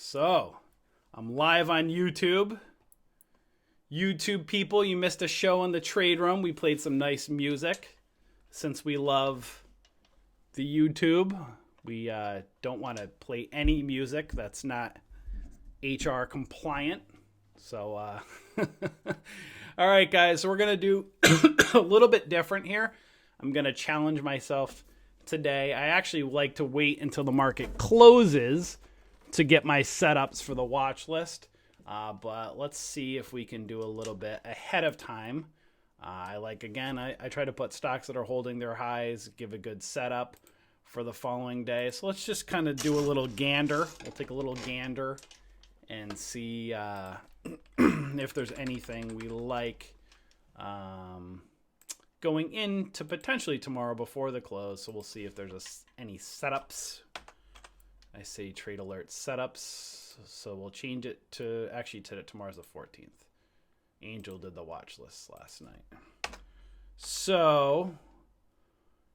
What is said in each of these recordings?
So, I'm live on YouTube. YouTube people, you missed a show in the trade room. We played some nice music. Since we love the YouTube, we don't want to play any music that's not HR compliant. So, all right, guys, so we're going to do a little bit different here. I'm going to challenge myself today. I actually like to wait until the market closes to get my setups for the watch list. But let's see if we can do a little bit ahead of time. I try to put stocks that are holding their highs, give a good setup for the following day. So let's just kind of do a little gander. We'll take a little gander and see if there's anything we like going into potentially tomorrow before the close. So we'll see if there's any setups. I say trade alert setups. So we'll change it to, actually tomorrow's the 14th. Angel did the watch list last night. So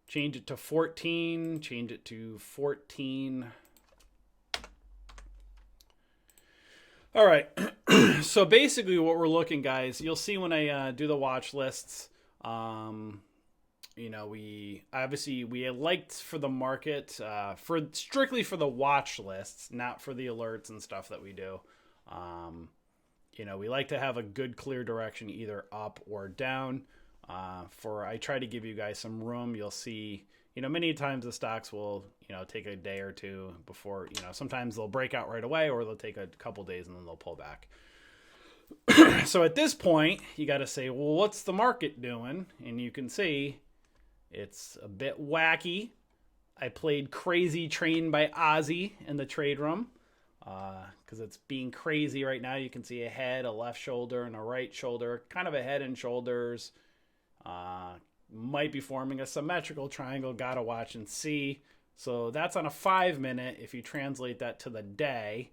change it to 14, change it to 14. All right. So basically what we're looking, guys, you'll see when I do the watch lists, we liked for the market, strictly for the watch lists, not for the alerts and stuff that we do. We like to have a good clear direction, either up or down. I try to give you guys some room. You'll see, many times the stocks will, take a day or two before, sometimes they'll break out right away, or they'll take a couple days and then they'll pull back. So at this point, you got to say, well, what's the market doing? And you can see it's a bit wacky. I played Crazy Train by Ozzy in the trade room because it's being crazy right now. You can see a head, a left shoulder, and a right shoulder, kind of a head and shoulders. Might be forming a symmetrical triangle. Got to watch and see. So that's on a 5-minute. If you translate that to the day,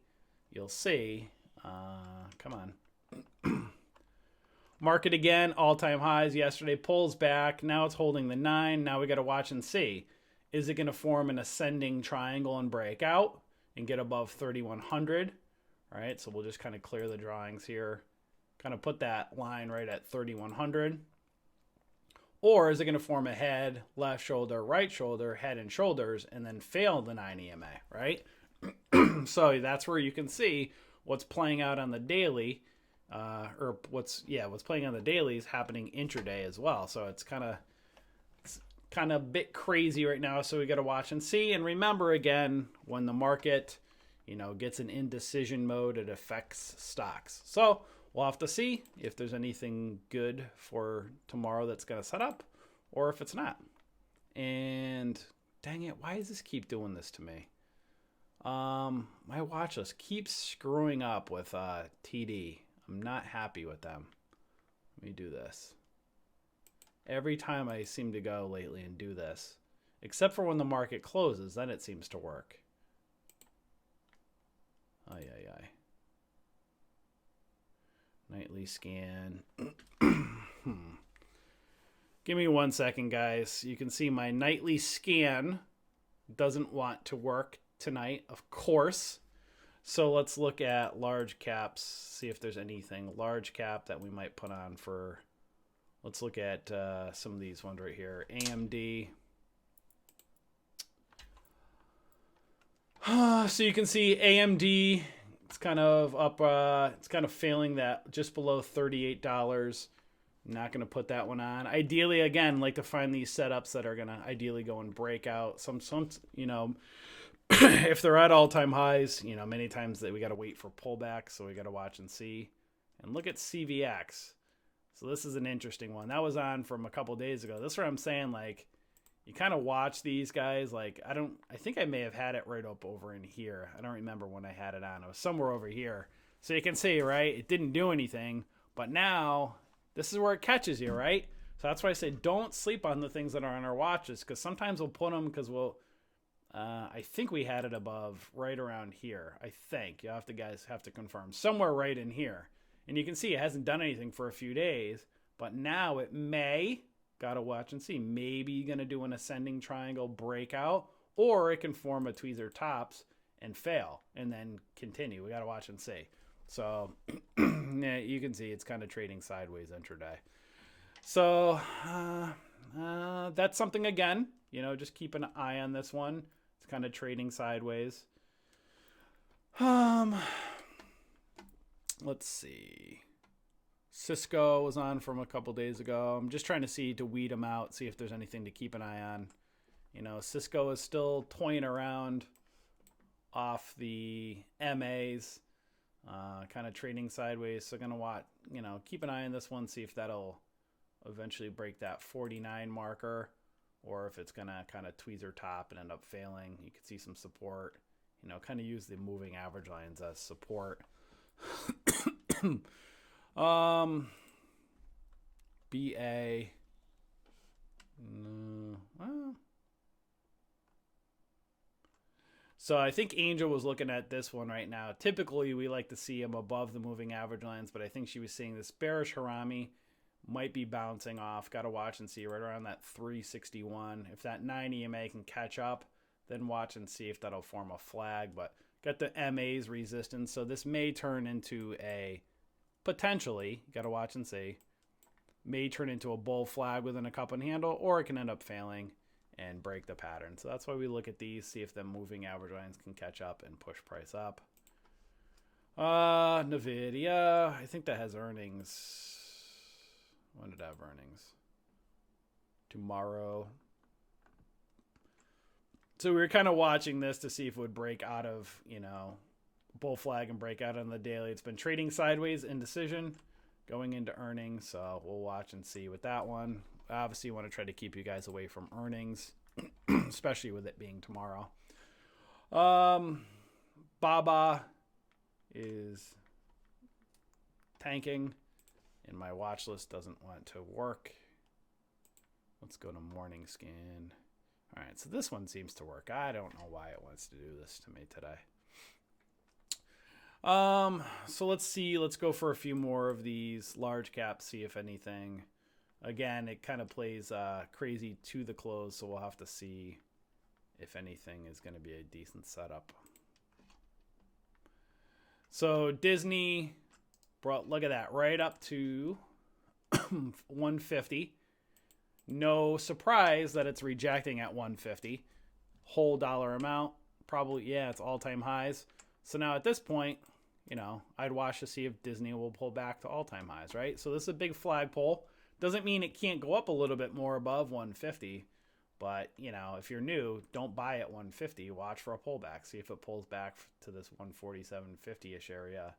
you'll see. Come on. Market again, all-time highs yesterday, pulls back. Now it's holding the 9. Now we got to watch and see. Is it going to form an ascending triangle and break out and get above 3,100? All right, so we'll just kind of clear the drawings here. Kind of put that line right at 3,100. Or is it going to form a head, left shoulder, right shoulder, head and shoulders, and then fail the 9 EMA, right? So that's where you can see what's playing out on the daily. What's playing on the daily is happening intraday as well. So it's kind of a bit crazy right now. So we got to watch and see. And remember, again, when the market, gets an indecision mode, it affects stocks. So we'll have to see if there's anything good for tomorrow that's going to set up, or if it's not. And dang it, why does this keep doing this to me? My watch list keeps screwing up with TD. I'm not happy with them. Let me do this. Every time I seem to go lately and do this, except for when the market closes, then it seems to work. Nightly scan. Give me 1 second, guys. You can see my nightly scan doesn't want to work tonight, of course. So let's look at large caps, see if there's anything large cap that we might put on for. Let's look at some of these ones right here. AMD. So you can see AMD, it's kind of up, it's kind of failing that just below $38. I'm not going to put that one on. Ideally, again, like to find these setups that are going to ideally go and break out. Some if they're at all-time highs, many times that we got to wait for pullback, so we got to watch and see. And look at CVX. So this is an interesting one. That was on from a couple days ago. This is where I'm saying, like, you kind of watch these guys. Like, I think I may have had it right up over in here. I don't remember when I had it on. It was somewhere over here. So you can see, right, it didn't do anything. But now, this is where it catches you, right? So that's why I say don't sleep on the things that are on our watches, because sometimes we'll put them because I think we had it above right around here. I think. You guys have to confirm. Somewhere right in here. And you can see it hasn't done anything for a few days. But now it may. Got to watch and see. Maybe you're going to do an ascending triangle breakout. Or it can form a tweezer tops and fail and then continue. We got to watch and see. So yeah, you can see it's kind of trading sideways intraday. So that's something, again, just keep an eye on this one. It's kind of trading sideways. Let's see. Cisco was on from a couple days ago. I'm just trying to weed them out, see if there's anything to keep an eye on. Cisco is still toying around off the MAs, kind of trading sideways. So gonna watch, keep an eye on this one, see if that'll eventually break that 49 marker, or if it's gonna kind of tweezer top and end up failing. You can see some support. Kind of use the moving average lines as support. BA. Well. So I think Angel was looking at this one right now. Typically, we like to see him above the moving average lines, but I think she was seeing this bearish Harami might be bouncing off. Got to watch and see right around that 361. If that 9 EMA can catch up, then watch and see if that'll form a flag. But got the MA's resistance, so this may turn into a, potentially, got to watch and see, may turn into a bull flag within a cup and handle, or it can end up failing and break the pattern. So that's why we look at these, see if the moving average lines can catch up and push price up. Nvidia, I think that has earnings. When did it have earnings? Tomorrow. So we were kind of watching this to see if it would break out of, bull flag and break out on the daily. It's been trading sideways, indecision, going into earnings. So we'll watch and see with that one. Obviously, you want to try to keep you guys away from earnings, especially with it being tomorrow. Baba is tanking, and my watch list doesn't want to work. Let's go to morning scan. All right, so this one seems to work. I don't know why it wants to do this to me today. So let's see. Let's go for a few more of these large caps, see if anything. Again, it kind of plays crazy to the close, so we'll have to see if anything is going to be a decent setup. So Disney brought, look at that, right up to 150. No surprise that it's rejecting at 150. Whole dollar amount, probably, yeah, it's all-time highs. So now at this point, I'd watch to see if Disney will pull back to all-time highs, right? So this is a big flagpole. Doesn't mean it can't go up a little bit more above 150, but, if you're new, don't buy at 150. Watch for a pullback. See if it pulls back to this 147.50-ish area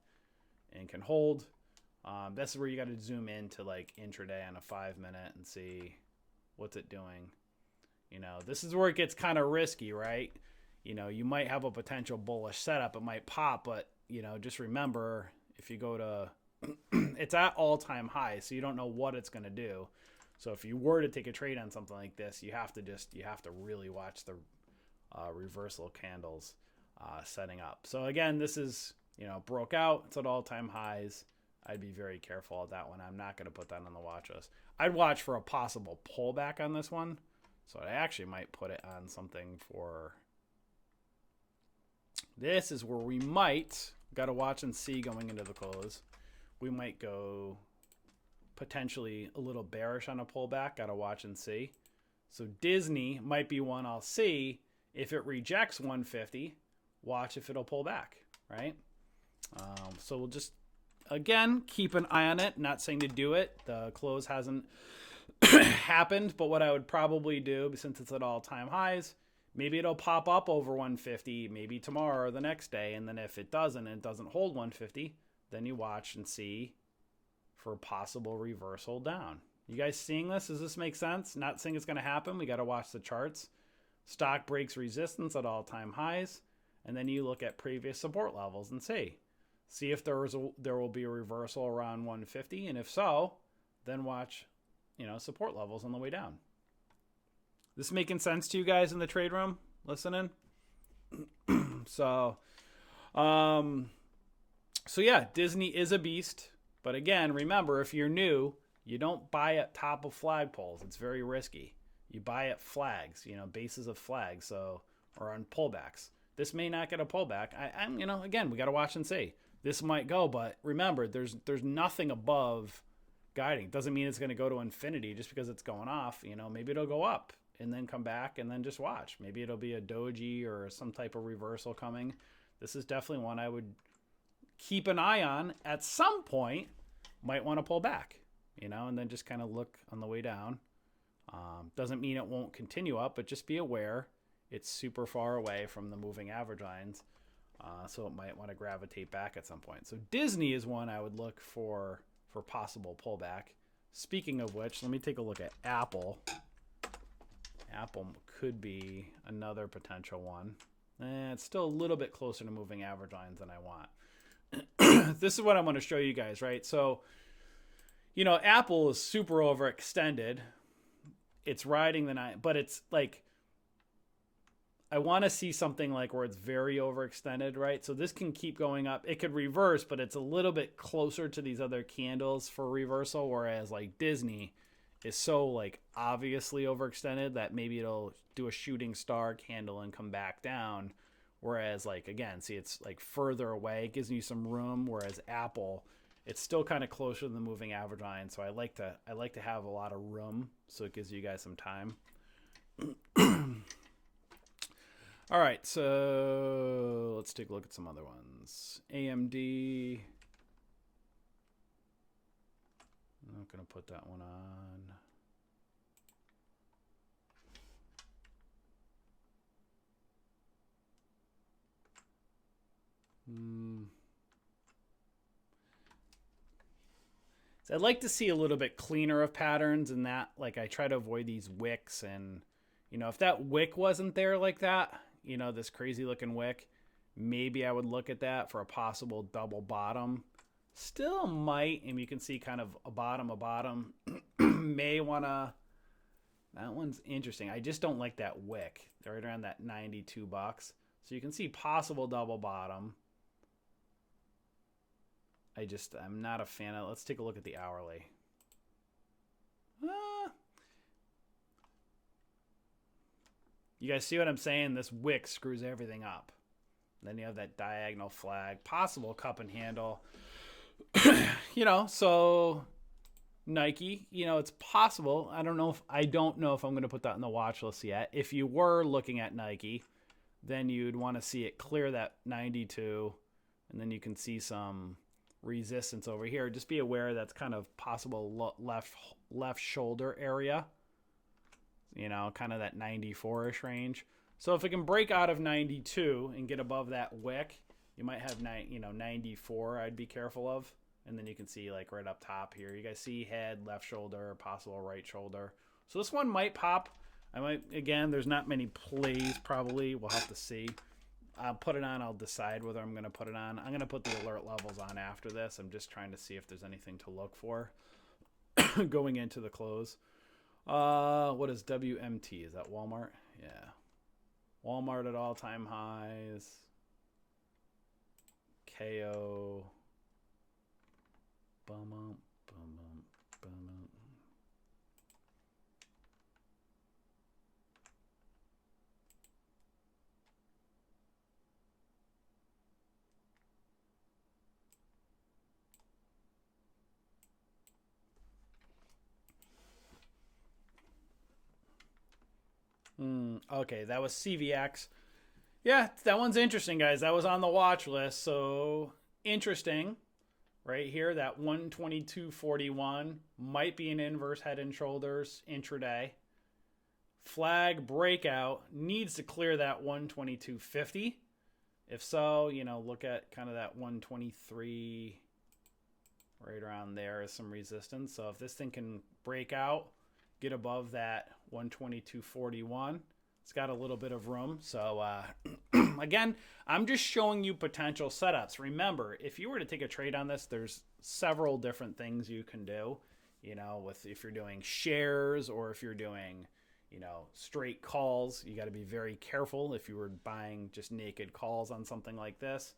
and can hold. This is where you got to zoom in to like intraday on a 5-minute and see what's it doing. This is where it gets kind of risky, right? You might have a potential bullish setup. It might pop, but, just remember, if you go to, it's at all-time high, so you don't know what it's going to do. So if you were to take a trade on something like this, you have to really watch the reversal candles setting up. So again, this is, broke out. It's at all-time highs. I'd be very careful at that one. I'm not going to put that on the watch list. I'd watch for a possible pullback on this one. So I actually might put it on something for, this is where we might, got to watch and see going into the close. We might go potentially a little bearish on a pullback. Got to watch and see. So Disney might be one I'll see. If it rejects 150, watch if it'll pull back, right? So we'll just, again, keep an eye on it. Not saying to do it. The close hasn't happened, but what I would probably do, since it's at all-time highs, maybe it'll pop up over 150, maybe tomorrow or the next day, and then if it doesn't, and it doesn't hold 150, then you watch and see for a possible reversal down. You guys seeing this? Does this make sense? Not saying it's going to happen. We got to watch the charts. Stock breaks resistance at all-time highs, and then you look at previous support levels and see if there will be a reversal around 150, and if so, then watch, support levels on the way down. This making sense to you guys in the trade room listening? So yeah, Disney is a beast. But again, remember, if you're new, you don't buy at top of flagpoles. It's very risky. You buy at flags, bases of flags, or on pullbacks. This may not get a pullback. I'm, again, we got to watch and see. This might go, but remember, there's nothing above guiding. Doesn't mean it's going to go to infinity just because it's going off. Maybe it'll go up and then come back and then just watch. Maybe it'll be a doji or some type of reversal coming. This is definitely one I would keep an eye on. At some point, might want to pull back, and then just kind of look on the way down. Doesn't mean it won't continue up, but just be aware it's super far away from the moving average lines. So it might want to gravitate back at some point. So Disney is one I would look for possible pullback. Speaking of which, let me take a look at Apple. Apple could be another potential one. It's still a little bit closer to moving average lines than I want. This is what I'm going to show you guys, right? So, Apple is super overextended. It's riding the 9, but it's like, I want to see something like where it's very overextended, right? So this can keep going up. It could reverse, but it's a little bit closer to these other candles for reversal, whereas like Disney is so like obviously overextended that maybe it'll do a shooting star candle and come back down. Whereas like, again, see, it's like further away. It gives you some room. Whereas Apple, it's still kind of closer to the moving average line. So I like to have a lot of room. So it gives you guys some time. All right, so let's take a look at some other ones. AMD. I'm not going to put that one on. So I'd like to see a little bit cleaner of patterns in that. Like I try to avoid these wicks, and if that wick wasn't there like that, this crazy looking wick, maybe I would look at that for a possible double bottom. Still might, and you can see kind of a bottom. May want to, that one's interesting. I just don't like that wick. They're right around that $92. So you can see possible double bottom. I'm not a fan of, let's take a look at the hourly. You guys see what I'm saying? This wick screws everything up. Then you have that diagonal flag, possible cup and handle. So Nike, it's possible. I don't know if I'm going to put that in the watch list yet. If you were looking at Nike, then you'd want to see it clear that 92, and then you can see some resistance over here. Just be aware that's kind of possible left shoulder area. Kind of that 94-ish range. So if it can break out of 92 and get above that wick, you might have 94 I'd be careful of. And then you can see like right up top here, you guys see head, left shoulder, possible right shoulder. So this one might pop. There's not many plays probably. We'll have to see. I'll put it on. I'll decide whether I'm going to put it on. I'm going to put the alert levels on after this. I'm just trying to see if there's anything to look for going into the close. What is WMT? Is that Walmart? Yeah. Walmart at all-time highs. KO. Bum, bum, bum, bum, bum. Okay, that was CVX. Yeah, that one's interesting, guys. That was on the watch list. So interesting. Right here, that 122.41 might be an inverse head and shoulders intraday. Flag breakout needs to clear that 122.50. If so, look at kind of that 123 right around there is some resistance. So if this thing can break out, get above that 122.41, it's got a little bit of room. So again, I'm just showing you potential setups. Remember, if you were to take a trade on this, there's several different things you can do, if you're doing shares or if you're doing, straight calls. You got to be very careful if you were buying just naked calls on something like this.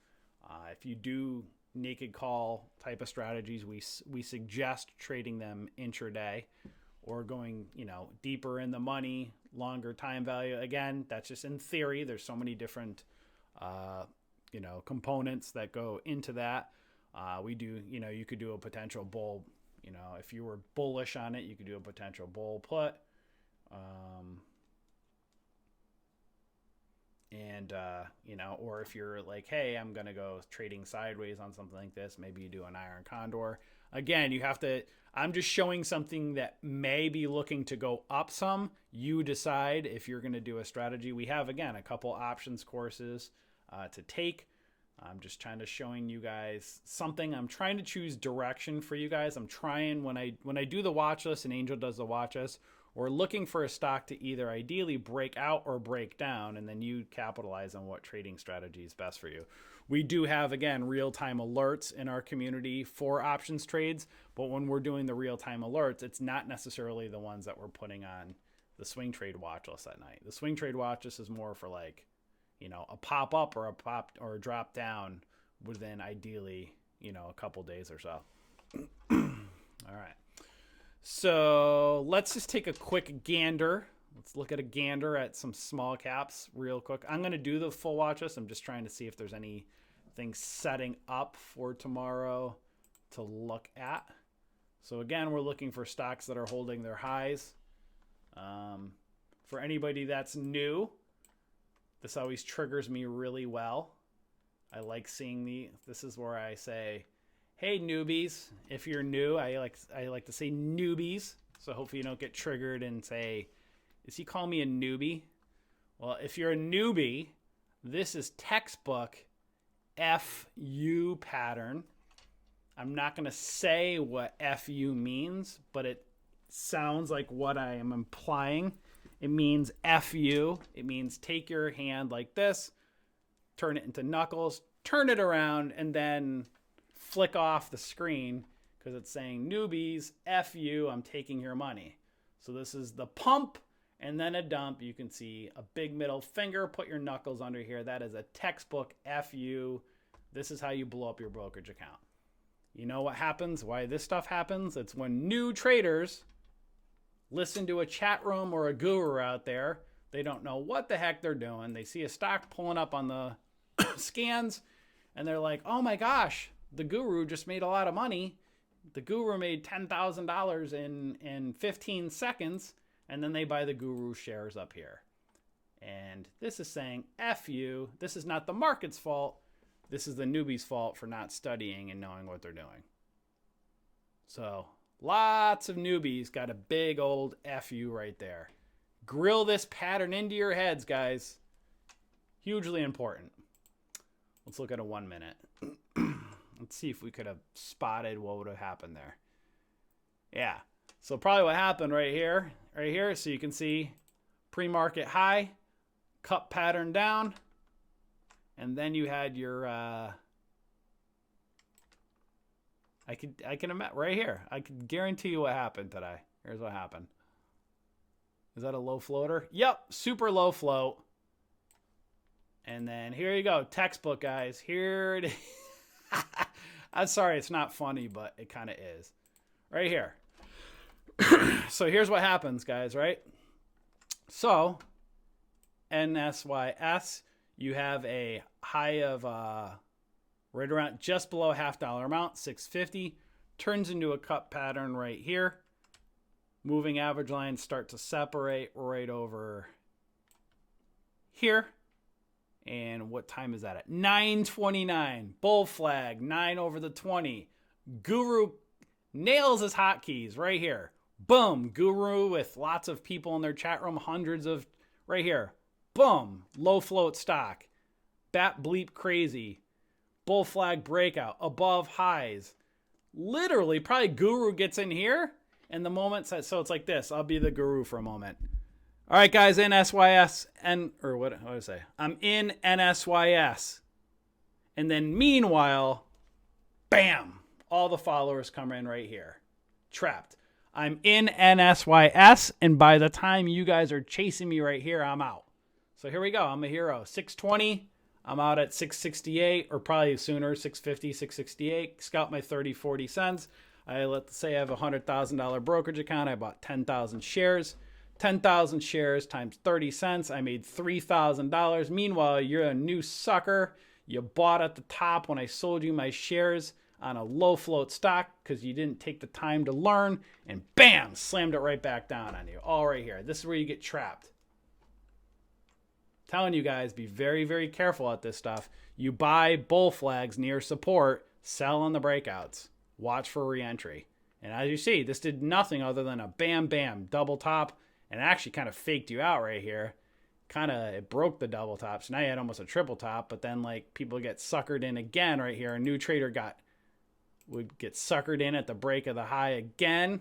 If you do naked call type of strategies, we suggest trading them intraday or going, deeper in the money, longer time value. Again, that's just in theory. There's so many different components that go into that. We do, you could do a potential bull, if you were bullish on it, you could do a potential bull put. Or if you're like, hey, I'm going to go trading sideways on something like this, maybe you do an iron condor. Again, I'm just showing something that may be looking to go up some. You decide if you're going to do a strategy. We have, again, a couple options courses to take. I'm just trying to showing you guys something. I'm trying to choose direction for you guys. I'm trying when I do the watch list and Angel does the watch list, we're looking for a stock to either ideally break out or break down, and then you capitalize on what trading strategy is best for you. We do have, again, real-time alerts in our community for options trades, but when we're doing the real-time alerts, it's not necessarily the ones that we're putting on the swing trade watch list at night. The swing trade watch list is more for like, a pop up or a drop down within ideally, a couple days or so. All right. So let's just take a quick gander. Let's look at a gander at some small caps real quick. I'm going to do the full watch list. I'm just trying to see if there's anything setting up for tomorrow to look at. So again, we're looking for stocks that are holding their highs. For anybody that's new, this always triggers me really well. I like seeing this is where I say, hey, newbies. If you're new, I like to say newbies. So hopefully you don't get triggered and say, is he calling me a newbie? Well, if you're a newbie, this is textbook FU pattern. I'm not going to say what FU means, but it sounds like what I am implying. It means FU. It means take your hand like this, turn it into knuckles, turn it around, and then flick off the screen because it's saying newbies, FU, I'm taking your money. So this is the pump and then a dump. You can see a big middle finger, put your knuckles under here. That is a textbook FU. This is how you blow up your brokerage account. You know what happens? Why this stuff happens? It's when new traders listen to a chat room or a guru out there. They don't know what the heck they're doing. They see a stock pulling up on the scans and they're like, oh my gosh, the guru just made a lot of money. The guru made $10,000 in 15 seconds. And then they buy the guru shares up here. And this is saying, F you. This is not the market's fault. This is the newbie's fault for not studying and knowing what they're doing. So lots of newbies got a big old FU right there. Grill this pattern into your heads, guys. Hugely important. Let's look at a 1 minute. Let's see if we could have spotted what would have happened there. Yeah. So probably what happened right here. So you can see pre-market high, cup pattern down, and then you had your I can imagine right here. I can guarantee you what happened today. Here's what happened. Is that a low floater? Yep, super low float. And then here you go, textbook, guys. Here it is. I'm sorry, it's not funny, but it kind of is. Right here. So here's what happens, guys, right? So NSYS, you have a high of right around just below $half amount, 650, turns into a cup pattern right here. Moving average lines start to separate right over here. And what time is that at? 9:29. Bull flag, 9 over the 20. Guru nails his hotkeys right here. Boom. Guru with lots of people in their chat room, hundreds of right here. Boom. Low float stock. Bat bleep crazy. Bull flag breakout. Above highs. Literally, probably Guru gets in here. And the moment says, so it's like this. I'll be the guru for a moment. All right, guys, NSYS, or what do I say? I'm in NSYS. And then meanwhile, bam, all the followers come in right here. Trapped. I'm in NSYS, and by the time you guys are chasing me right here, I'm out. So here we go. I'm a hero. 620. I'm out at 668, or probably sooner, 650, 668. Scalp my 30, 40 cents. Let's say I have a $100,000 brokerage account. I bought 10,000 shares. 10,000 shares times 30 cents. I made $3,000. Meanwhile, you're a new sucker. You bought at the top when I sold you my shares on a low float stock because you didn't take the time to learn, and bam, slammed it right back down on you. All right here. This is where you get trapped. Telling you guys, be very, very careful at this stuff. You buy bull flags near support, sell on the breakouts. Watch for re-entry. And as you see, this did nothing other than a bam, bam, double top, and it actually kind of faked you out right here. It broke the double top. So now you had almost a triple top, but then like people get suckered in again right here. A new trader would get suckered in at the break of the high again,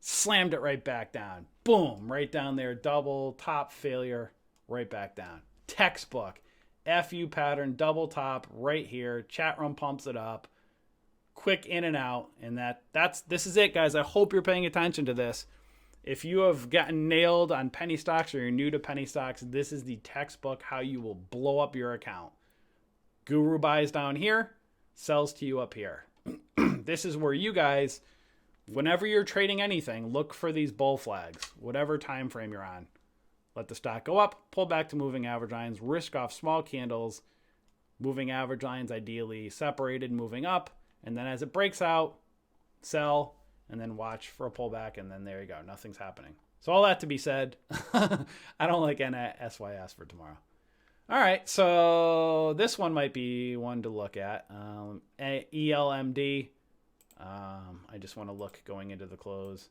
slammed it right back down. Boom, right down there, double top failure, right back down. Textbook, FU pattern, double top right here. Chat room pumps it up. Quick in and out, and this is it, guys. I hope you're paying attention to this. If you have gotten nailed on penny stocks or you're new to penny stocks, this is the textbook how you will blow up your account. Guru buys down here, sells to you up here. This is where you guys, whenever you're trading anything, look for these bull flags, whatever time frame you're on. Let the stock go up, pull back to moving average lines, risk off small candles, moving average lines ideally separated, moving up, and then as it breaks out, sell, and then watch for a pullback, and then there you go. Nothing's happening. So all that to be said, I don't like SYS for tomorrow. All right, so this one might be one to look at. ELMD, I just want to look going into the close.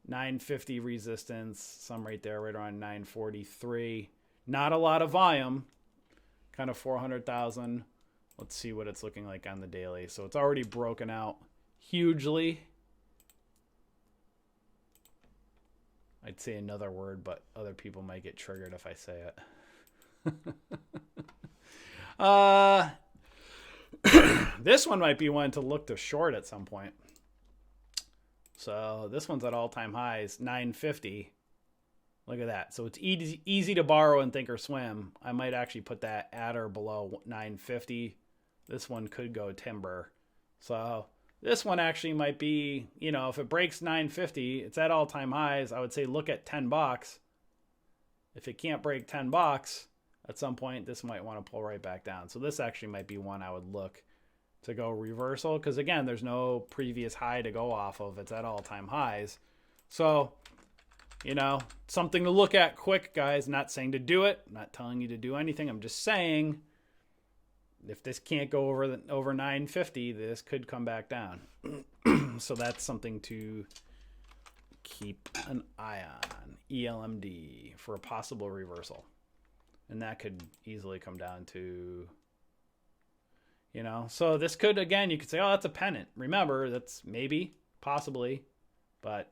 950 resistance, some right there, right around 943. Not a lot of volume, kind of 400,000. Let's see what it's looking like on the daily. So it's already broken out hugely. I'd say another word, but other people might get triggered if I say it. This one might be one to look to short at some point. So this one's at all-time highs, 950. Look at that. So it's easy to borrow and think or swim. I might actually put that at or below 950. This one could go timber. So this one actually might be, if it breaks 950, it's at all-time highs. I would say look at $10. If it can't break $10 at some point, this might want to pull right back down. So this actually might be one I would look to go reversal because, again, there's no previous high to go off of. It's at all-time highs. So, something to look at quick, guys. Not saying to do it. Not telling you to do anything. I'm just saying if this can't go over 950, this could come back down. So that's something to keep an eye on. ELMD for a possible reversal. And that could easily come down to, so this could, again, you could say, oh, that's a pennant. Remember, that's maybe, possibly, but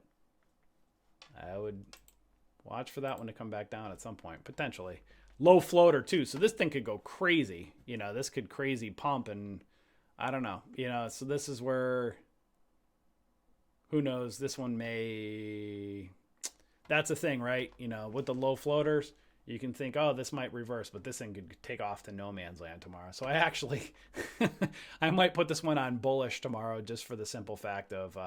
I would watch for that one to come back down at some point, potentially. Low floater too. So this thing could go crazy. This could crazy pump, and I don't know. So this is where, who knows, this one may, that's the thing, right? With the low floaters, you can think, oh, this might reverse, but this thing could take off to no man's land tomorrow. So I actually, I might put this one on bullish tomorrow just for the simple fact of,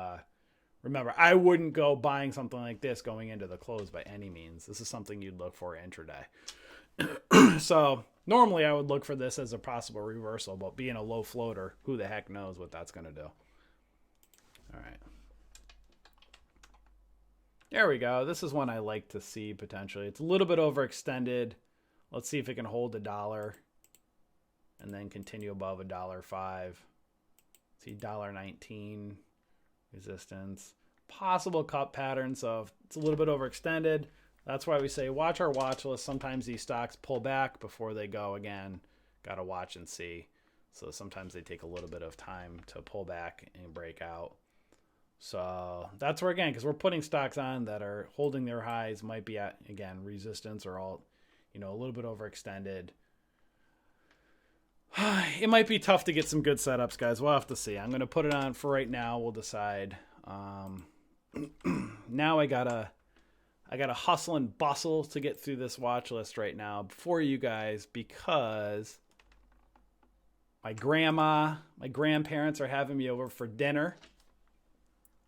remember, I wouldn't go buying something like this going into the close by any means. This is something you'd look for intraday. So normally I would look for this as a possible reversal, but being a low floater, who the heck knows what that's going to do. All right. There we go. This is one I like to see potentially. It's a little bit overextended. Let's see if it can hold $1 and then continue above $1.05. See $1.19 resistance. Possible cup pattern. So if it's a little bit overextended, that's why we say watch our watch list. Sometimes these stocks pull back before they go again. Got to watch and see. So sometimes they take a little bit of time to pull back and break out. So that's where, again, because we're putting stocks on that are holding their highs, might be at, again, resistance or all, a little bit overextended. It might be tough to get some good setups, guys. We'll have to see. I'm going to put it on for right now. We'll decide. Now I gotta hustle and bustle to get through this watch list right now for you guys because my grandparents are having me over for dinner.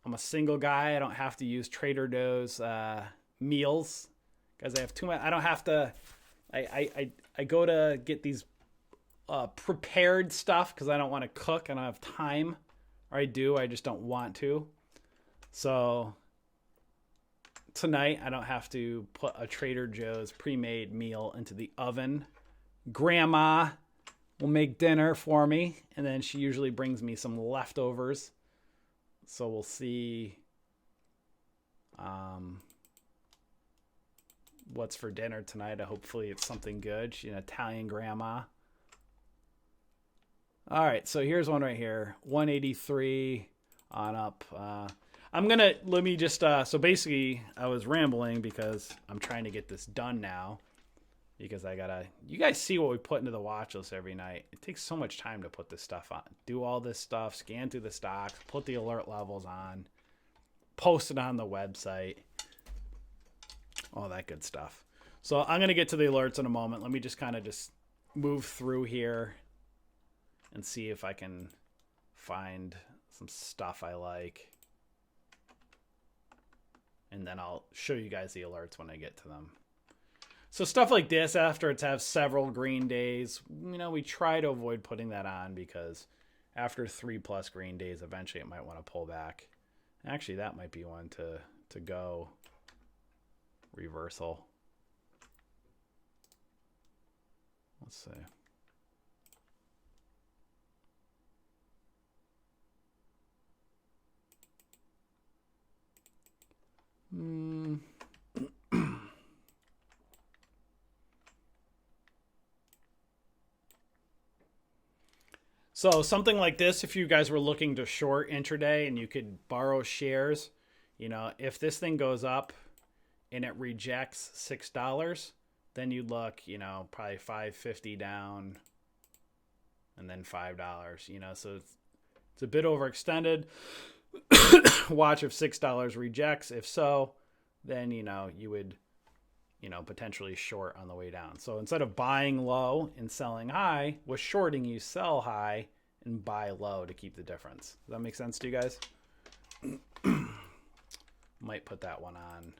I'm a single guy. I don't have to use Trader Joe's meals Guys, I have too much. I don't have to. I go to get these prepared stuff because I don't want to cook. I don't have time. Or I do. I just don't want to. So tonight I don't have to put a Trader Joe's pre-made meal into the oven. Grandma will make dinner for me, and then she usually brings me some leftovers. So we'll see what's for dinner tonight. Hopefully it's something good. She's an Italian grandma. All right, so here's one right here, 183 on up. Let me just, so basically I was rambling because I'm trying to get this done now because you guys see what we put into the watch list every night. It takes so much time to put this stuff on, do all this stuff, scan through the stocks, put the alert levels on, post it on the website, all that good stuff. So I'm going to get to the alerts in a moment. Let me just kind of just move through here and see if I can find some stuff I like. And then I'll show you guys the alerts when I get to them. So stuff like this, after it's have several green days, we try to avoid putting that on because after 3+ green days, eventually it might want to pull back. Actually, that might be one to go reversal. Let's see. So something like this, if you guys were looking to short intraday and you could borrow shares, if this thing goes up and it rejects $6, then you'd look, probably $5.50 down and then $5, so it's a bit overextended. Watch if $6 rejects. If so, then you would potentially short on the way down. So instead of buying low and selling high, with shorting you sell high and buy low to keep the difference. Does that make sense to you guys? Might put that one on.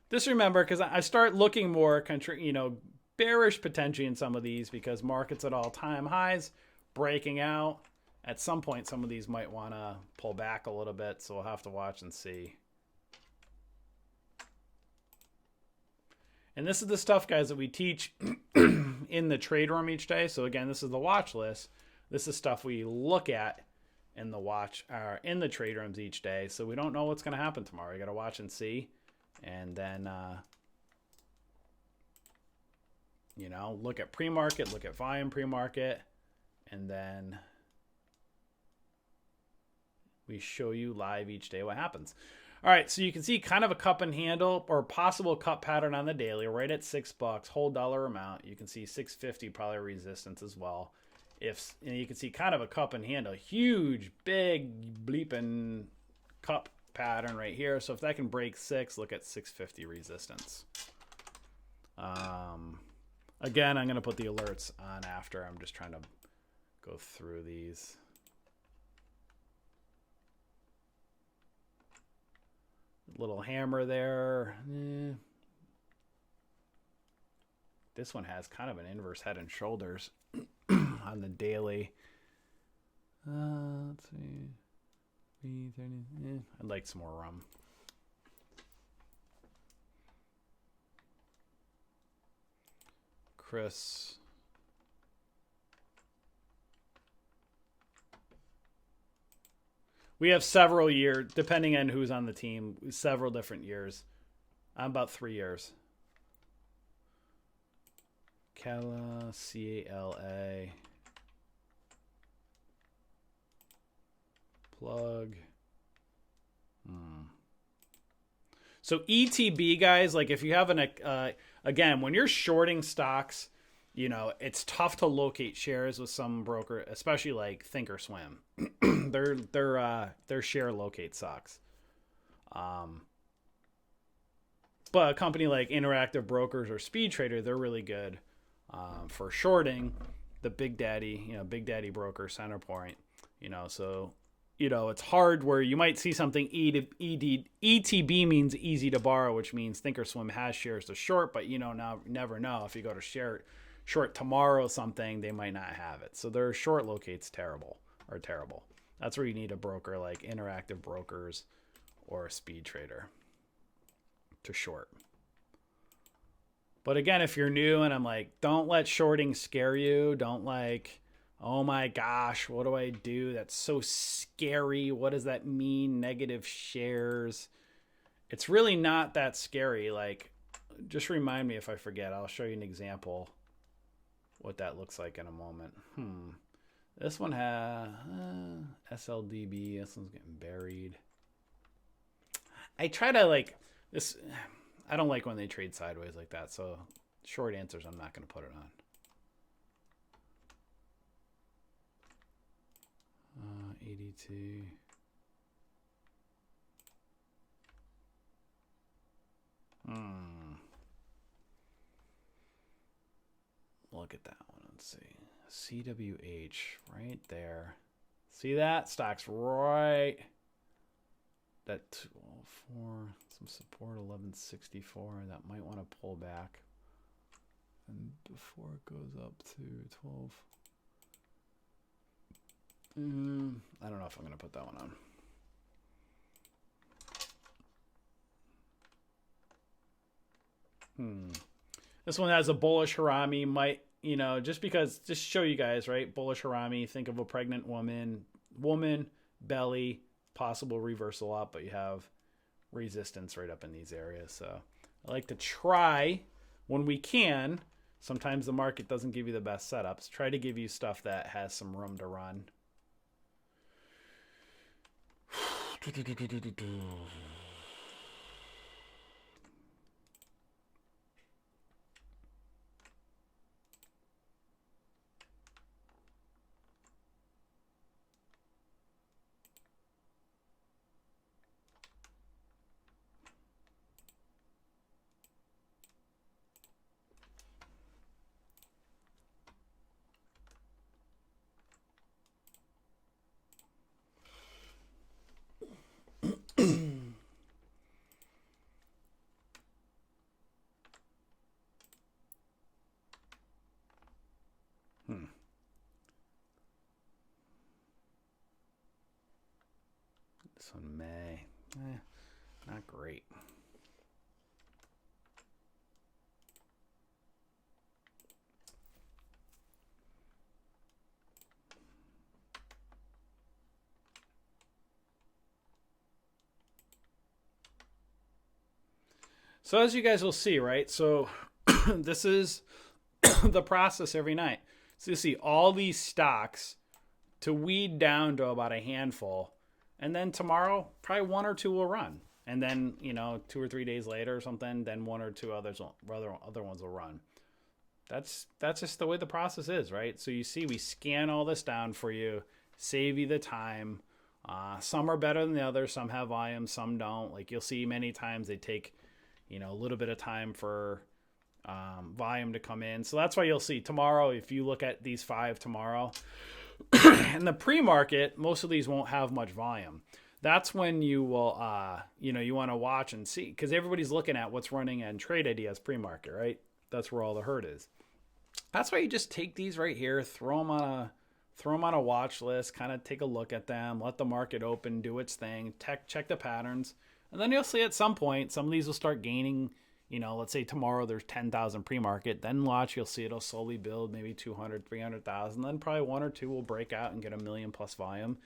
Just remember, because I start looking more bearish potentially in some of these because markets at all-time highs, breaking out. At some point, some of these might want to pull back a little bit, so we'll have to watch and see. And this is the stuff, guys, that we teach in the trade room each day. So again, this is the watch list. This is stuff we look at in the trade rooms each day. So we don't know what's going to happen tomorrow. You got to watch and see, and then look at pre-market, look at volume pre-market, and then we show you live each day what happens. All right, so you can see kind of a cup and handle or possible cup pattern on the daily, right at $6, whole dollar amount. You can see 650 probably resistance as well. You can see kind of a cup and handle, huge, big bleeping cup pattern right here. So if that can break 6, look at 650 resistance. Again, I'm going to put the alerts on after. I'm just trying to go through these. Little hammer there. This one has kind of an inverse head and shoulders on the daily. Let's see. I'd like some more rum. Chris. We have several years, depending on who's on the team, several different years. I'm about 3 years. Cala, C-A-L-A. Plug. So ETB, guys, like if you have again, when you're shorting stocks, it's tough to locate shares with some broker, especially like Thinkorswim. Their share locate sucks. But a company like Interactive Brokers or Speed Trader, they're really good for shorting the Big Daddy broker Centerpoint. So it's hard where you might see something ETB means easy to borrow, which means Thinkorswim has shares to short, but now never know if you go to short tomorrow something, they might not have it. So their short locates terrible. That's where you need a broker like Interactive Brokers or a Speed Trader to short. But again, if you're new and I'm like, don't let shorting scare you. Don't like, oh my gosh, what do I do? That's so scary. What does that mean? Negative shares. It's really not that scary. Like, just remind me if I forget. I'll show you an example what that looks like in a moment. This one has SLDB. This one's getting buried. I try to like this. I don't like when they trade sideways like that. So short answers, I'm not going to put it on. 82. Look at that one. Let's see. CWH right there. See that? Stock's right. That 12.4. Some support 11.64. That might want to pull back. And before it goes up to 12. I don't know if I'm going to put that one on. This one has a bullish harami. Might, just show you guys, right? Bullish harami. Think of a pregnant woman, belly, possible reversal up, but you have resistance right up in these areas. So I like to try when we can. Sometimes the market doesn't give you the best setups. Try to give you stuff that has some room to run. This one may. Not great. So as you guys will see, right? So this is the process every night. So you see all these stocks to weed down to about a handful. And then tomorrow, probably one or two will run. And then, 2 or 3 days later or something, then one or two other ones will run. That's just the way the process is, right? So you see, we scan all this down for you, save you the time. Some are better than the others. Some have volume, some don't. Like you'll see many times they take, a little bit of time for volume to come in. So that's why you'll see tomorrow, if you look at these 5 tomorrow, in the pre-market, most of these won't have much volume. That's when you will, you want to watch and see, because everybody's looking at what's running in Trade Ideas pre-market, right? That's where all the herd is. That's why you just take these right here, throw them on a watch list, kind of take a look at them, let the market open, do its thing, check the patterns, and then you'll see at some point some of these will start gaining. Let's say tomorrow there's 10,000 pre-market, then watch, you'll see it'll slowly build, maybe 200, 300,000, then probably one or two will break out and get 1 million plus volume.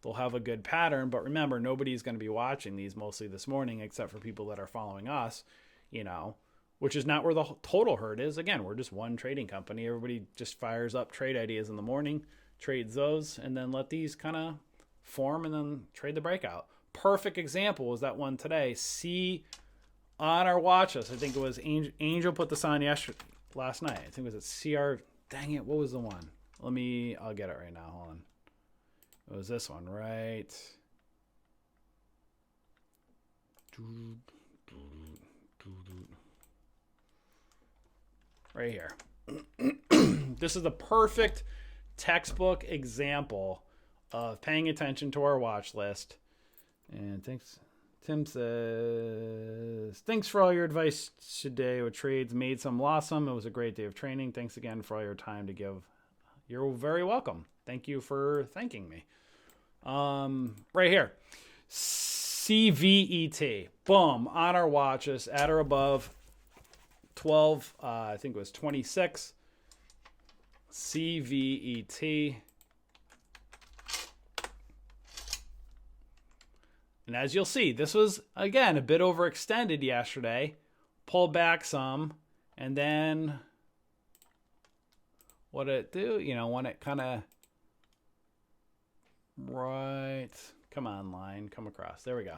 They'll have a good pattern, but remember, nobody's going to be watching these mostly this morning except for people that are following us, which is not where the total herd is. Again, we're just one trading company. Everybody just fires up Trade Ideas in the morning, trades those, and then let these kind of form and then trade the breakout. Perfect example was that one today. See on our watch list, I think it was Angel put this on last night. I think it was at CR. Dang it, what was the one? I'll get it right now. Hold on. It was this one, right? Right here. This is the perfect textbook example of paying attention to our watch list. And thanks. Tim says, thanks for all your advice today with trades. Made some, lost some. It was a great day of training. Thanks again for all your time to give. You're very welcome. Thank you for thanking me. Right here. CVET. Boom. On our watches, at or above 12. I think it was 26. CVET. And as you'll see, this was, again, a bit overextended yesterday. Pulled back some. And then what did it do? You know, when it kind of... Right. Come on, line. Come across. There we go.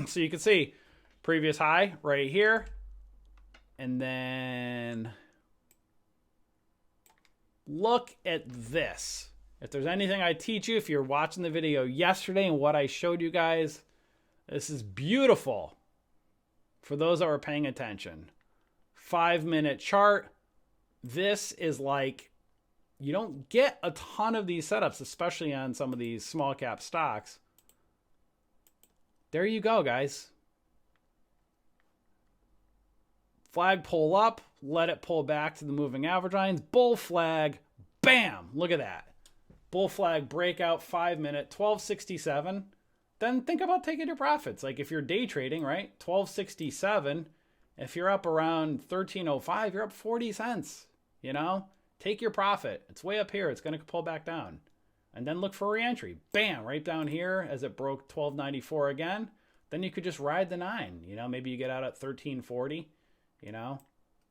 So you can see previous high right here. And then look at this. If there's anything I teach you, if you're watching the video yesterday and what I showed you guys, this is beautiful for those that were paying attention. 5-minute chart. This is like, you don't get a ton of these setups, especially on some of these small cap stocks. There you go, guys. Flag pull up, let it pull back to the moving average lines. Bull flag, bam, look at that. Bull flag breakout, 5-minute, 1267. Then think about taking your profits. Like if you're day trading, right? 1267. If you're up around 1305, you're up 40 cents. You know, take your profit. It's way up here. It's going to pull back down. And then look for re-entry. Bam, right down here as it broke 1294 again. Then you could just ride the 9. You know, maybe you get out at 1340. You know,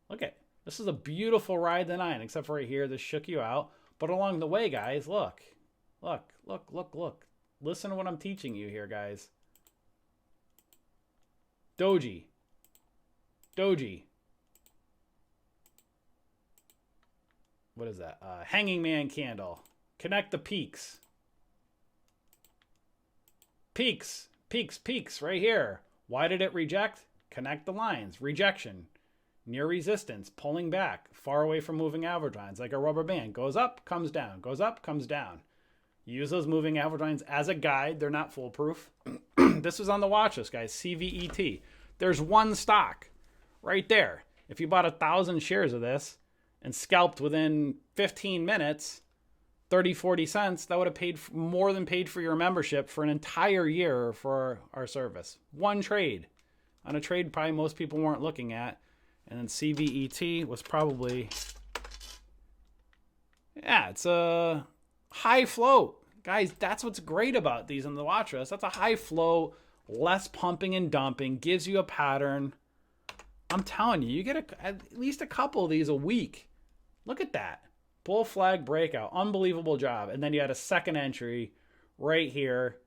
look at this is a beautiful ride the 9, except for right here. This shook you out. But along the way, guys, look. Listen to what I'm teaching you here, guys. Doji. What is that? Hanging man candle. Connect the peaks. Peaks right here. Why did it reject? Connect the lines. Rejection. Near resistance, pulling back, far away from moving average lines, like a rubber band. Goes up, comes down, goes up, comes down. Use those moving average lines as a guide. They're not foolproof. This was on the watch list, guys, CVET. There's one stock right there. If you bought 1,000 shares of this and scalped within 15 minutes, 30, 40 cents, that would have paid more than paid for your membership for an entire year for our service. One trade. On a trade probably most people weren't looking at. And then CVET was probably, yeah, it's a high float. Guys, that's what's great about these on the watch list. That's a high float, less pumping and dumping, gives you a pattern. I'm telling you, you get at least a couple of these a week. Look at that. Bull flag breakout. Unbelievable job. And then you had a second entry right here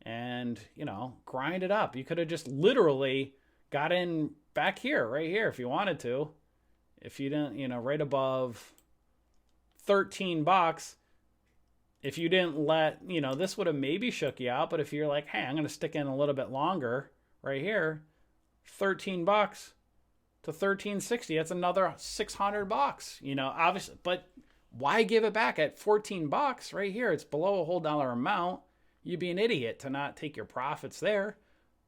and, you know, grind it up. You could have just literally got in back here, right here, if you wanted to. If you didn't, you know, right above 13 bucks. If you didn't let, you know, this would have maybe shook you out. But if you're like, hey, I'm going to stick in a little bit longer right here, 13 bucks to 1360. That's another 600 bucks, you know, obviously. But why give it back at 14 bucks right here? It's below a whole dollar amount. You'd be an idiot to not take your profits there.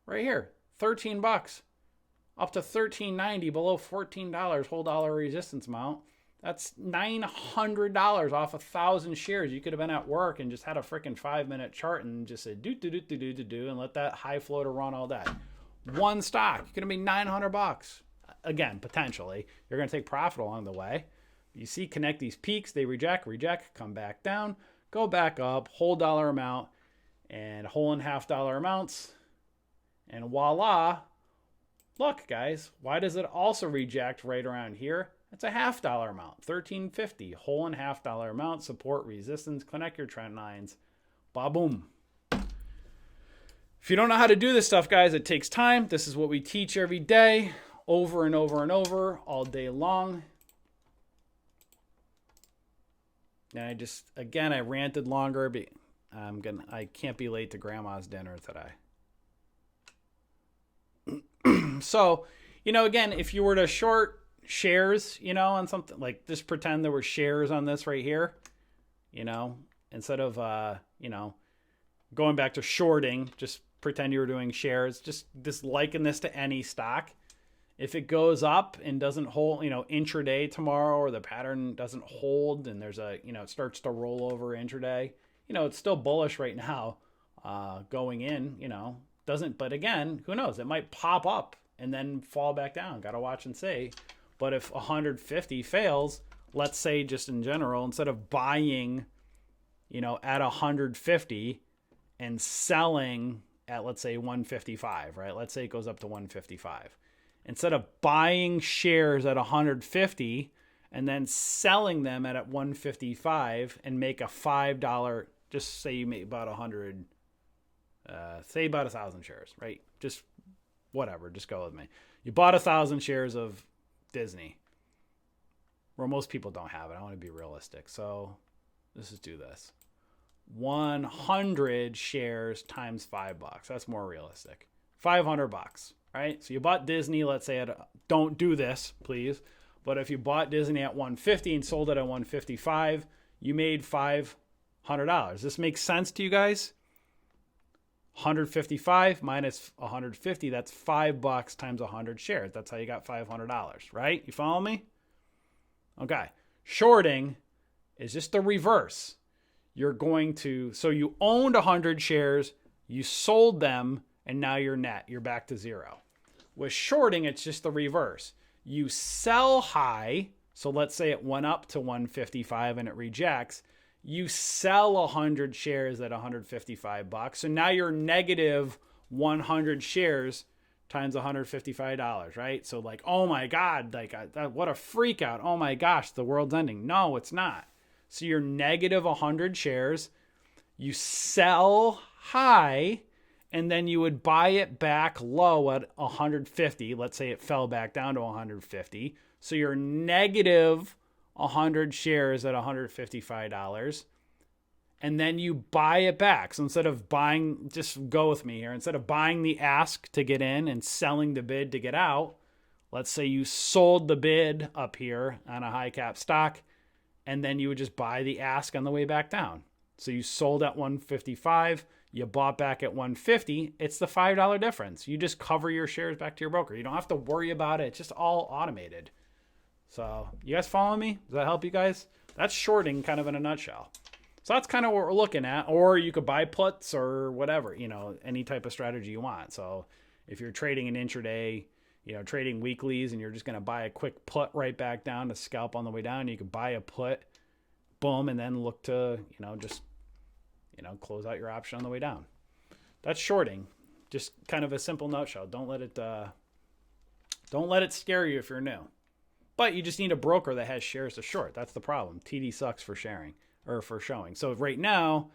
Right here, 13 bucks. Up to $13.90, below $14, whole dollar resistance amount. That's $900 off 1,000 shares. You could have been at work and just had a freaking 5-minute chart and just said do and let that high floater run all day. One stock, you could have made $900. Again, potentially, you're going to take profit along the way. You see, connect these peaks, they reject, come back down, go back up, whole dollar amount, and whole and half dollar amounts, and voila. Look, guys, why does it also reject right around here? It's a $half amount, $13.50, whole and half dollar amount, support, resistance, connect your trend lines, ba-boom. If you don't know how to do this stuff, guys, it takes time. This is what we teach every day, over and over and over, all day long. And I ranted longer, but I can't be late to grandma's dinner today. So, you know, again, if you were to short shares, you know, on something like, just pretend there were shares on this right here, you know, instead of, you know, going back to shorting, just pretend you were doing shares, just liken this to any stock. If it goes up and doesn't hold, you know, intraday tomorrow, or the pattern doesn't hold and there's a, you know, it starts to roll over intraday, you know, it's still bullish right now going in, you know, doesn't, but again, who knows? It might pop up and then fall back down. Got to watch and see. But if 150 fails, let's say just in general, instead of buying, you know, at 150 and selling at, let's say 155, right? Let's say it goes up to 155. Instead of buying shares at 150 and then selling them at 155 and make a $5, just say you make about 100, say about 1,000 shares, right? Just whatever, just go with me. You bought 1,000 shares of Disney, where most people don't have it. I want to be realistic. So let's just do this. 100 shares times $5. That's more realistic. $500. Right? So you bought Disney, let's say don't do this, please. But if you bought Disney at 150 and sold it at 155, you made $500. This makes sense to you guys? 155 minus 150, that's $5 times 100 shares. That's how you got $500, right? You follow me? Okay. Shorting is just the reverse. You're going to, so you owned 100 shares, you sold them, and now you're net. You're back to zero. With shorting, it's just the reverse. You sell high. So let's say it went up to 155 and it rejects. You sell 100 shares at $155. So now you're negative 100 shares times $155, right? So like, oh my God, like what a freak out. Oh my gosh, the world's ending. No, it's not. So you're negative 100 shares. You sell high, and then you would buy it back low at 150. Let's say it fell back down to 150. So you're negative 100 shares at $155. And then you buy it back. So instead of buying, just go with me here. Instead of buying the ask to get in and selling the bid to get out, let's say you sold the bid up here on a high cap stock, and then you would just buy the ask on the way back down. So you sold at 155. You bought back at 150. It's the $5 difference. You just cover your shares back to your broker. You don't have to worry about it. It's just all automated. So you guys follow me? Does that help you guys? That's shorting kind of in a nutshell. So that's kind of what we're looking at. Or you could buy puts or whatever, you know, any type of strategy you want. So if you're trading an intraday, you know, trading weeklies, and you're just going to buy a quick put right back down to scalp on the way down, you could buy a put, boom, and then look to, you know, just, you know, close out your option on the way down. That's shorting. Just kind of a simple nutshell. Don't let it scare you if you're new. But you just need a broker that has shares to short. That's the problem. TD sucks for sharing or for showing. So right now,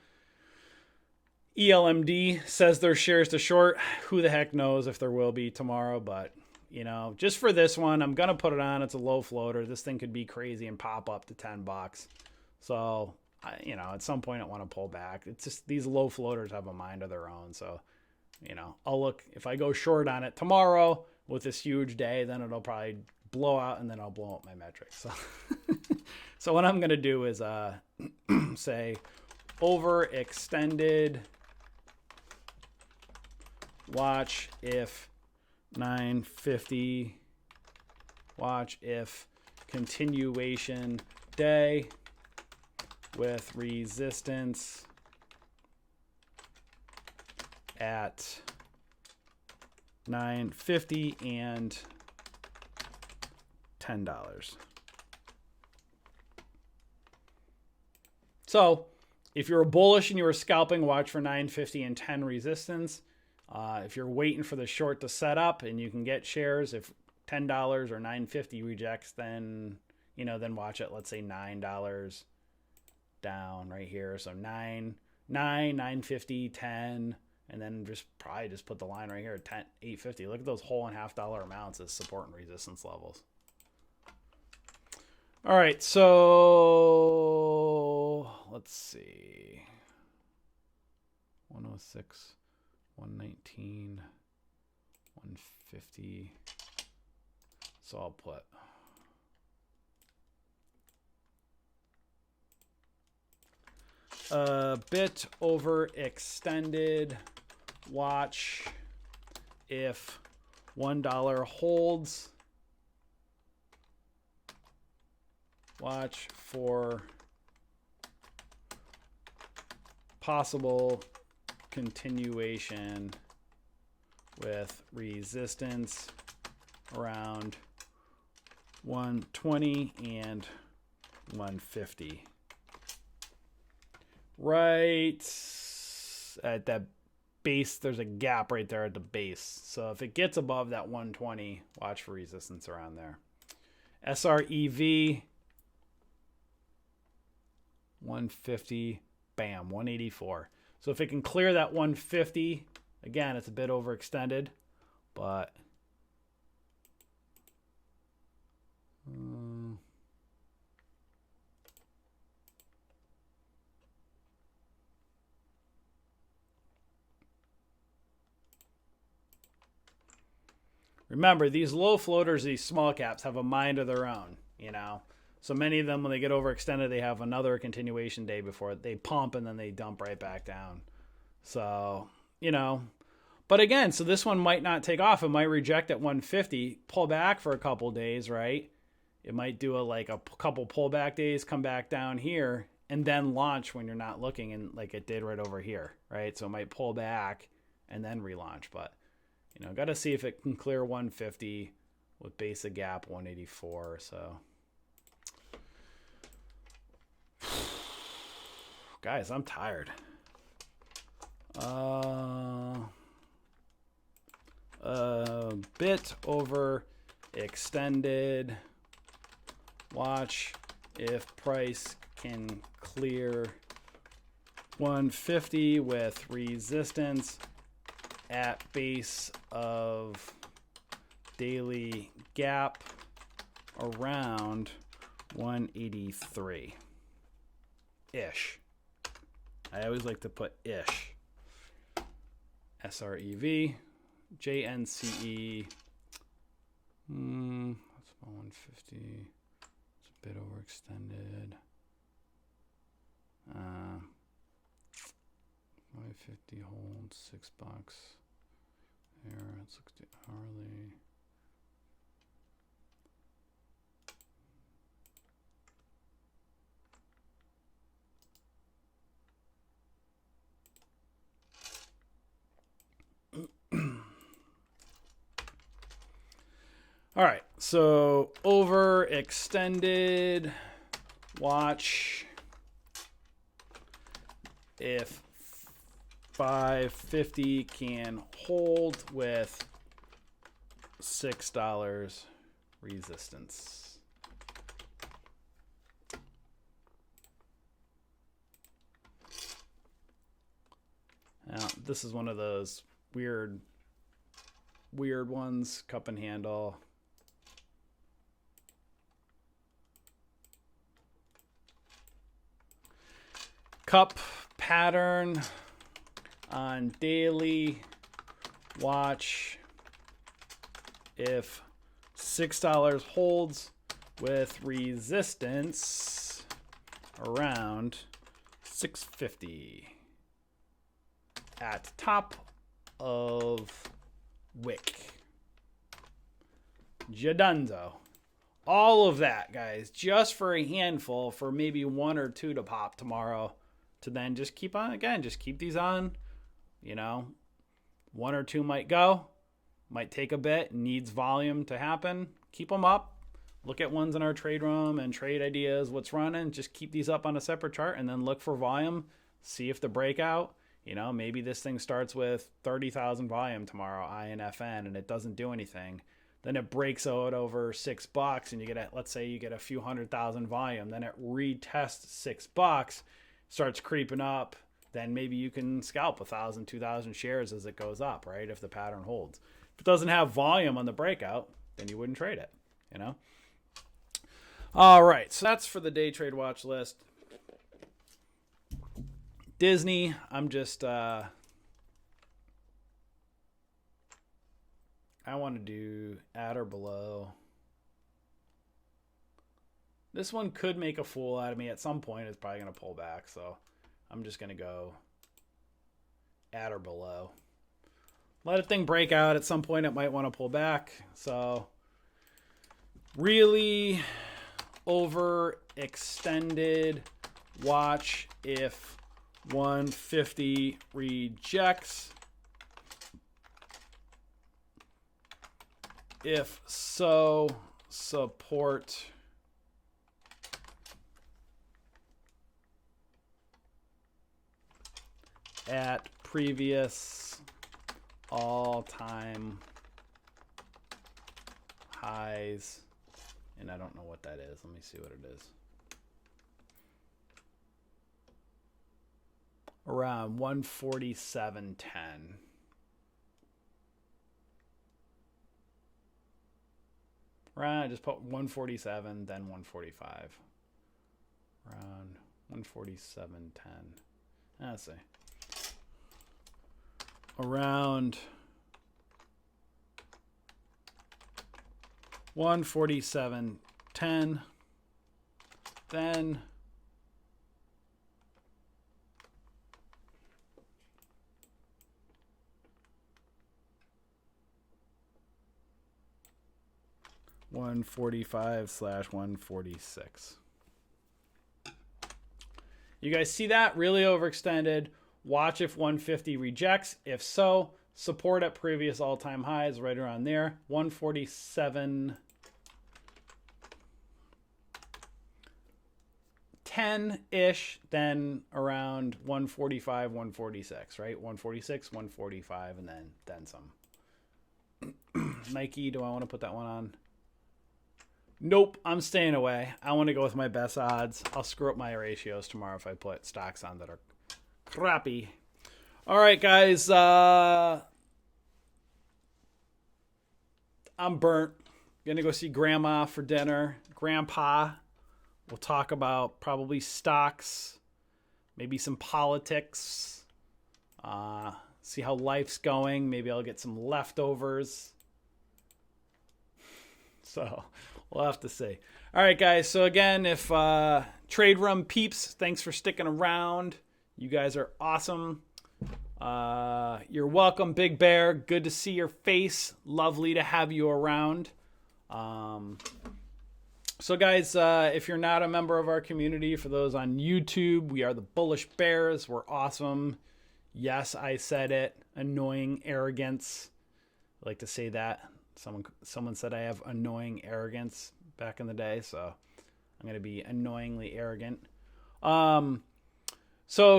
ELMD says there's shares to short. Who the heck knows if there will be tomorrow, but you know, just for this one, I'm going to put it on. It's a low floater. This thing could be crazy and pop up to $10. So, you know, at some point I want to pull back. It's just these low floaters have a mind of their own. So, you know, I'll look, if I go short on it tomorrow with this huge day, then it'll probably blow out and then I'll blow up my metrics. So, so what I'm going to do is say overextended, watch if 950, watch if continuation day with resistance at 950 and $10. So if you're bullish and you were scalping, watch for 950 and 10 resistance. If you're waiting for the short to set up and you can get shares, if $10 or 950 rejects, then, you know, then watch it, let's say $9 down right here. So 950, 10, and then probably just put the line right here at 10, 850. Look at those whole and half dollar amounts as support and resistance levels. All right, so let's see. 106, 119, 150. So I'll put a bit overextended. Watch if $1 holds. Watch for possible continuation with resistance around 120 and 150. Right at that base, there's a gap right there at the base. So if it gets above that 120, watch for resistance around there. SREV 150, bam, 184. So if it can clear that 150, again, it's a bit overextended, but remember, these low floaters, these small caps have a mind of their own, you know. So many of them, when they get overextended, they have another continuation day before they pump and then they dump right back down. So, you know, but again, so this one might not take off. It might reject at 150, pull back for a couple days, right? It might do a couple pullback days, come back down here, and then launch when you're not looking, and like it did right over here, right? So it might pull back and then relaunch, but you know, got to see if it can clear 150 with base of gap 184. So, guys, I'm tired. A bit overextended. Watch if price can clear 150 with resistance at base of daily gap around 183 ish. I always like to put ish. SREV, JNCE. That's about 150. It's a bit overextended. 550 hold, $6. Here, let's look at hourly. All right, so overextended. Watch if 550 can hold with $6 resistance. Now, this is one of those weird ones, cup and handle. Cup pattern on daily. Watch if $6 holds with resistance around 650 at top of wick. Jadunzo. All of that, guys, just for a handful, for maybe one or two to pop tomorrow, to then just keep on. Again, just keep these on. You know, one or two might go, might take a bit, needs volume to happen. Keep them up. Look at ones in our trade room and trade ideas, what's running. Just keep these up on a separate chart and then look for volume. See if the breakout, you know, maybe this thing starts with 30,000 volume tomorrow, INFN, and it doesn't do anything. Then it breaks out over $6 and you get, let's say you get a few 100,000 volume. Then it retests $6, starts creeping up. Then maybe you can scalp 1,000, 2,000 shares as it goes up, right? If the pattern holds. If it doesn't have volume on the breakout, then you wouldn't trade it, you know? All right, so that's for the day trade watch list. Disney, I'm just, I want to do at or below. This one could make a fool out of me at some point. It's probably going to pull back, so I'm just going to go at or below. Let a thing break out. At some point, it might want to pull back. So really overextended. Watch if 150 rejects. If so, support at previous all-time highs. And I don't know what that is. Let me see what it is. Around 147.10. Right, just put 147, then 145. Around 147.10. Let's see. Around 147.10. Then 145/146. You guys see that? Really overextended. Watch if 150 rejects. If so, support at previous all-time highs right around there. 147.10-ish, then around 145, 146, right? 146, 145, and then some. Nike, do I want to put that one on? Nope, I'm staying away. I want to go with my best odds. I'll screw up my ratios tomorrow if I put stocks on that are crappy. All right, guys. I'm burnt. Gonna go see Grandma for dinner. Grandpa. We'll talk about probably stocks, maybe some politics. See how life's going. Maybe I'll get some leftovers. So we'll have to see. All right, guys. So again, if Trade Room peeps, thanks for sticking around. You guys are awesome. You're welcome, Big Bear. Good to see your face. Lovely to have you around. So guys, if you're not a member of our community, for those on YouTube, we are the Bullish Bears. We're awesome. Yes, I said it. Annoying arrogance. I like to say that. Someone said I have annoying arrogance back in the day, so I'm going to be annoyingly arrogant. So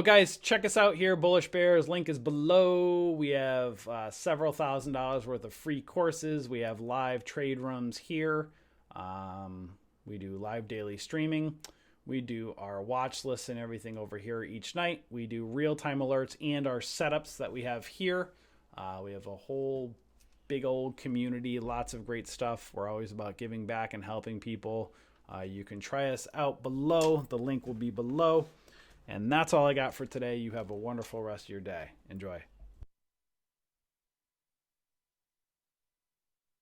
guys, check us out here, Bullish Bears. Link is below. We have several $1,000s worth of free courses. We have live trade rooms here. We do live daily streaming. We do our watch lists and everything over here each night. We do real-time alerts and our setups that we have here. We have a whole big old community, lots of great stuff. We're always about giving back and helping people. You can try us out below. The link will be below. And that's all I got for today. You have a wonderful rest of your day. Enjoy.